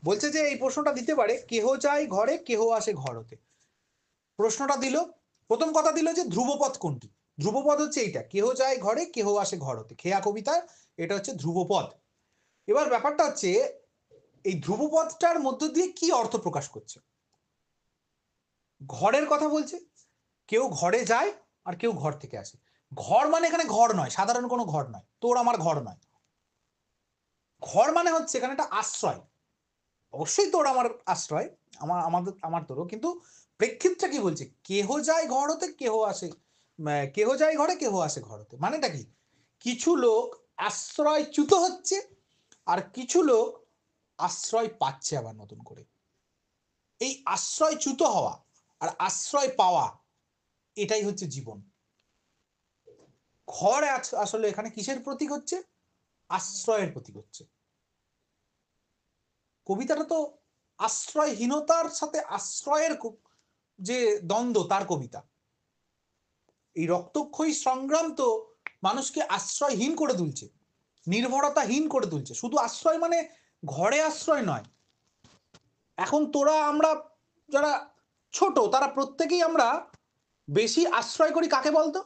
বলছে যে এই প্রশ্নটা দিতে পারে, কেহ যায় ঘরে কেহ আসে ঘরতে। প্রশ্নটা দিল, প্রথম কথা দিল যে ধ্রুবপদ কোনটি। ধ্রুবপদ হচ্ছে এইটা, কেহ যায় ঘরে কেহ আসে ঘরতে, খেয়া কবিতায় এটা হচ্ছে ধ্রুবপদ। এবার ব্যাপারটা হচ্ছে এই ধ্রুবপদটার মধ্য দিয়ে কি অর্থ প্রকাশ করছে। ঘরের কথা বলছে, কেউ ঘরে যায় আর কেউ ঘর থেকে আসে। ঘর মানে এখানে ঘর নয়, সাধারণ কোনো ঘর নয়, তোর আমার ঘর নয়। ঘর মানে হচ্ছে এখানে একটা আশ্রয়, অবশ্যই তোর আমার আশ্রয়, আমার তোরও, কিন্তু প্রেক্ষিতটা কি বলছে, কেহ যায় ঘর হতে কেহ আসে, কেহ যায় ঘরে কেহ আসে ঘর হতে, মানেটা কি, কিছু লোক আশ্রয়চ্যুত হচ্ছে আর কিছু লোক আশ্রয় পাচ্ছে আবার নতুন করে। এই আশ্রয়চ্যুত হওয়া আর আশ্রয় পাওয়া, এটাই হচ্ছে জীবন। ঘর আসলে এখানে কিসের প্রতীক হচ্ছে, আশ্রয়ের প্রতীক হচ্ছে। কবিতাটা তো আশ্রয়হীনতার সাথে আশ্রয়ের যে দ্বন্দ্ব তার কবিতা। এই রক্তক্ষয়ী সংগ্রাম তো মানুষকে আশ্রয়হীন করে তুলছে, নির্ভরতাহীন করে তুলছে। শুধু আশ্রয় মানে ঘরে আশ্রয় নয়, এখন তোরা আমরা যারা ছোট তারা প্রত্যেকেই আমরা বেশি আশ্রয় করি কাকে বলতো,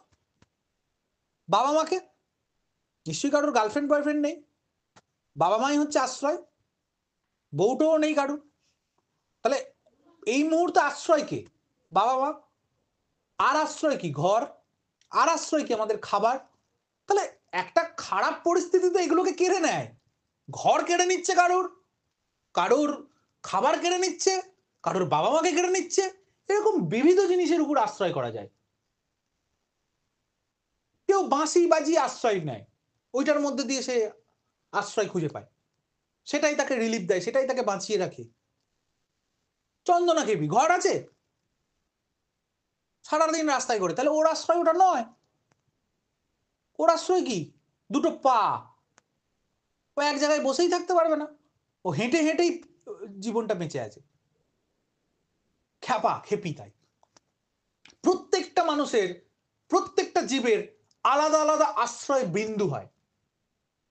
বাবা মাকে। নিশ্চয়ই কারোর গার্লফ্রেন্ড বয়ফ্রেন্ড নেই, বাবা মাই হচ্ছে আশ্রয়, বউটাও নেই কারোর, তাহলে এই মুহূর্তে আশ্রয় কে, বাবা মা। আর আশ্রয় কি, ঘর। আর আশ্রয় কি, আমাদের খাবার। তাহলে একটা খারাপ পরিস্থিতিতে এগুলোকে কেড়ে নেয়, ঘর কেড়ে নিচ্ছে কারোর, কারোর খাবার কেড়ে নিচ্ছে, কারোর বাবা মাকে কেড়ে নিচ্ছে, এরকম বিবিধ জিনিসের উপর আশ্রয় করা যায়। কেউ বাঁশি বাজিয়ে আশ্রয় নেয়, ওইটার মধ্যে দিয়ে সে আশ্রয় খুঁজে পায়, সেটাই তাকে রিলিফ দেয়, সেটাই তাকে বাঁচিয়ে রাখে। চন্দনা কেবি ঘর আছে, সারাদিন রাস্তায় করে, তাহলে ওর আশ্রয় ওটা নয়। ওর আশ্রয় কি, দুটো পা, ও এক জায়গায় বসেই থাকতে পারবে না, ও হেঁটে হেঁটেই জীবনটা বেঁচে আছে, খ্যাপা খেপি। তাই প্রত্যেকটা মানুষের, প্রত্যেকটা জীবের আলাদা আলাদা আশ্রয় বিন্দু হয়।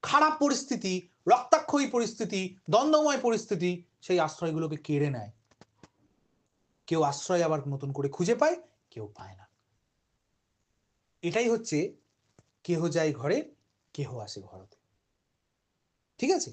খারাপ পরিস্থিতি, রক্তাক্ষয়ী পরিস্থিতি, দ্বন্দ্বময় পরিস্থিতি সেই আশ্রয়গুলোকে কেড়ে নেয়। কেউ আশ্রয় আবার নতুন করে খুঁজে পায়, কেউ পায় না। এটাই হচ্ছে কেহ যায় ঘরে কেহ আসে ঘরতে। ঠিক আছে।